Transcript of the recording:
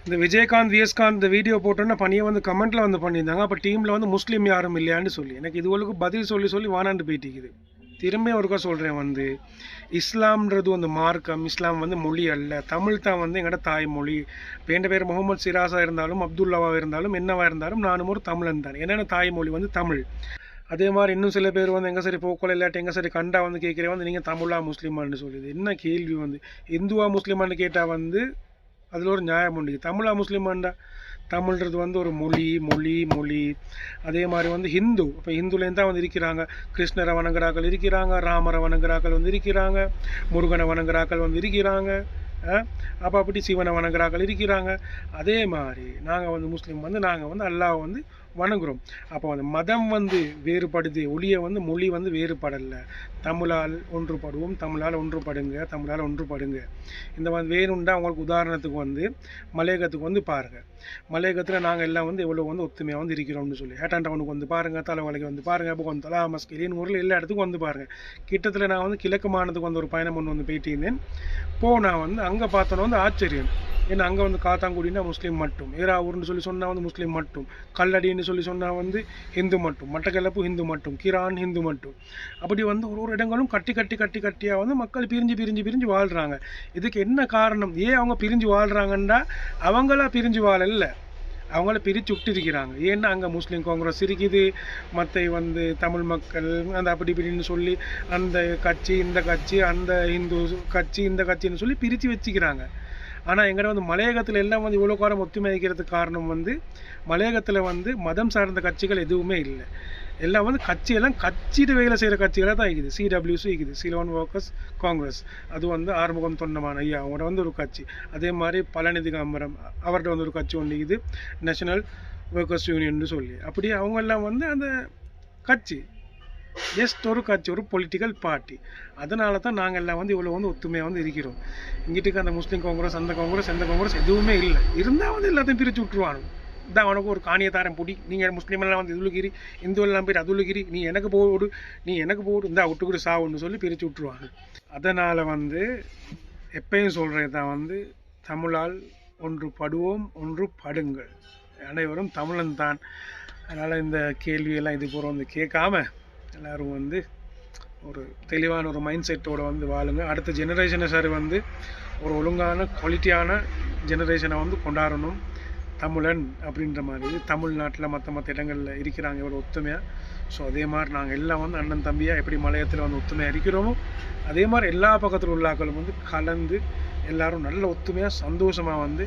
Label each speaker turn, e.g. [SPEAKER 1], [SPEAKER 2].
[SPEAKER 1] இந்த விஜயகாந்த் விஎஸ்காந்த் இந்த வீடியோ போட்டோன்னா பணியை வந்து கமெண்ட்டில் வந்து பண்ணியிருந்தாங்க. அப்போ டீமில் வந்து முஸ்லீம் யாரும் இல்லையான்னு சொல்லி எனக்கு இதுவளுக்கு பதில் சொல்லி வானாண்டு போயிட்டிக்குது. திரும்ப ஒருக்கா சொல்கிறேன், வந்து இஸ்லாம்ன்றது வந்து மார்க்கம், இஸ்லாம் வந்து மொழி அல்ல, தமிழ் தான் வந்து எங்களோட தாய்மொழி. இப்போ என் பேர் முகமது சிராஸாக இருந்தாலும் அப்துல்லாவாக இருந்தாலும் என்னவாக இருந்தாலும் நானும் ஒரு தமிழன் தான். என்னென்ன தாய்மொழி வந்து தமிழ். அதே மாதிரி இன்னும் சில பேர் வந்து எங்கே சரி போக்கோல இல்லாட்டி எங்கே சரி கண்டா வந்து கேட்குறேன் வந்து நீங்கள் தமிழா முஸ்லீமான்னு சொல்லுது. என்ன கேள்வி வந்து இந்துவா முஸ்லீமான்னு கேட்டால் வந்து அதில் ஒரு நியாயம் உண்டு. தமிழா முஸ்லீமாண்டா தமிழ்ன்றது வந்து ஒரு மொழி. அதே மாதிரி வந்து ஹிந்து, இப்போ ஹிந்துலேருந்து தான் வந்து இருக்கிறாங்க. கிருஷ்ணரை வணங்குறாக்கள் இருக்கிறாங்க, ராமரை வணங்குறாக்கள் வந்து இருக்கிறாங்க, முருகனை வணங்குறாக்கள் வந்து இருக்கிறாங்க, அப்போ அப்படி சிவனை வணங்குறாக்கள் இருக்கிறாங்க. அதே மாதிரி நாங்கள் வந்து முஸ்லீம் வந்து நாங்கள் வந்து அல்லாஹ் வந்து வணங்குறோம். அப்போ வந்து மதம் வந்து வேறுபடுது, ஒளிய வந்து மொழி வந்து வேறுபடலை. தமிழால் ஒன்றுபடுவோம், தமிழால் ஒன்றுபடுங்க. இந்த மாதிரி வேணும்னா அவங்களுக்கு உதாரணத்துக்கு வந்து மலையகத்துக்கு வந்து பாருங்கள். மலையகத்தில் நாங்கள் எல்லாம் வந்து எவ்வளோ வந்து ஒத்துமையாக வந்து இருக்கிறோம்னு சொல்லி ஹேட்டான் டவுனுக்கு வந்து பாருங்கள், தலைவலைக்கு வந்து பாருங்கள், இப்போ வந்து தலா மஸ்கிலின் ஊரில் எல்லா இடத்துக்கும் வந்து பாருங்கள். கிட்டத்தில் நான் வந்து கிழக்கு மாநிலத்துக்கு வந்து ஒரு பயணம் ஒன்று வந்து போயிட்டு இருந்தேன். போனால் வந்து அங்கே பார்த்தோன்னா வந்து ஆச்சரியம். ஏன்னா அங்கே வந்து காத்தாங்குடினா முஸ்லீம் மட்டும், ஏராவூர்னு சொல்லி சொன்னால் வந்து முஸ்லீம் மட்டும், கல்லடின்னு சொல்லி சொன்னால் வந்து ஹிந்து மட்டும், மட்டக்களப்பு ஹிந்து மட்டும், கிரான் ஹிந்து மட்டும். அப்படி வந்து ஒரு இடங்களும் கட்டியாக வந்து மக்கள் பிரிஞ்சு வாழ்கிறாங்க. இதுக்கு என்ன காரணம்? ஏன் அவங்க பிரிஞ்சு வாழ்கிறாங்கண்டா அவங்களா பிரிஞ்சு வாழல, அவங்கள பிரித்து விட்டுருக்கிறாங்க. ஏன்னா அங்கே முஸ்லீம் காங்கிரஸ் இருக்குது, மற்ற வந்து தமிழ் மக்கள் அந்த அப்படி இப்படின்னு சொல்லி அந்த கட்சி இந்த கட்சி, அந்த இந்து கட்சி இந்த கட்சின்னு சொல்லி பிரித்து வச்சுக்கிறாங்க. ஆனால் எங்கிட்ட வந்து மலையகத்தில் எல்லாம் வந்து இவ்வளோ காலம் ஒத்துமை வைக்கிறதுக்கு காரணம் வந்து மலையகத்தில் வந்து மதம் சார்ந்த கட்சிகள் எதுவுமே இல்லை. எல்லாம் வந்து கட்சியெல்லாம் கட்சிட்டு வேலை செய்கிற கட்சிகளாக தான் இருக்குது. CWC இருக்குது, சிலோன் ஒர்க்கர்ஸ் காங்கிரஸ், அது வந்து ஆறுமுகம் தொண்டமான் ஐயா அவரோட வந்து ஒரு கட்சி. அதே மாதிரி பழனிதி காமரம் அவர்கிட்ட வந்து ஒரு கட்சி ஒன்று இருக்குது, நேஷனல் ஒர்க்கர்ஸ் யூனியன் சொல்லி. அப்படி அவங்கெல்லாம் வந்து அந்த கட்சி ஜஸ்ட் ஒரு கட்சி, ஒரு பொலிட்டிக்கல் பார்ட்டி. அதனால தான் நாங்கள் எல்லாம் வந்து இவ்வளோ வந்து ஒத்துமையாக வந்து இருக்கிறோம். இங்கிட்டுக்கு அந்த முஸ்லீம் காங்கிரஸ் அந்த காங்கிரஸ் எந்த காங்கிரஸ் எதுவுமே இல்லை. இருந்தால் வந்து எல்லாத்தையும் பிரித்து விட்டுருவானு தான். அவனுக்கு ஒரு காணியத்தாரம் பிடி, நீங்கள் முஸ்லீமெல்லாம் வந்து இதுலுகிரி, இந்து எல்லாம் போய்ட்டு அதுலுகிரி, நீ எனக்கு போடு இந்தா விட்டுக்கிட்டு சாவுன்னு சொல்லி பிரித்து விட்டுருவாங்க. அதனால் வந்து எப்பயும் சொல்கிறது தான் வந்து தமிழால் ஒன்றுபடுவோம், ஒன்றுபடுங்கள், அனைவரும் தமிழன் தான். அதனால் இந்த கேள்வியெல்லாம் இது பூரா வந்து கேட்காம எல்லோரும் வந்து ஒரு தெளிவான ஒரு மைண்ட் செட்டோடு வந்து வாழுங்க. அடுத்த ஜெனரேஷனை சரி வந்து ஒரு ஒழுங்கான குவாலிட்டியான ஜெனரேஷனை வந்து கொண்டாடணும். தமிழன் அப்படின்ற மாதிரி தமிழ்நாட்டில் மற்ற இடங்களில் இருக்கிறாங்க இவ்வளோ ஒத்துமையாக. ஸோ அதே மாதிரி நாங்கள் எல்லாம் வந்து அண்ணன் தம்பியாக எப்படி மலையத்தில் வந்து ஒத்துமையாக இருக்கிறோமோ அதே மாதிரி எல்லா பக்கத்தில் உள்ளாக்களும் வந்து கலந்து எல்லோரும் நல்ல ஒத்துமையாக சந்தோஷமாக வந்து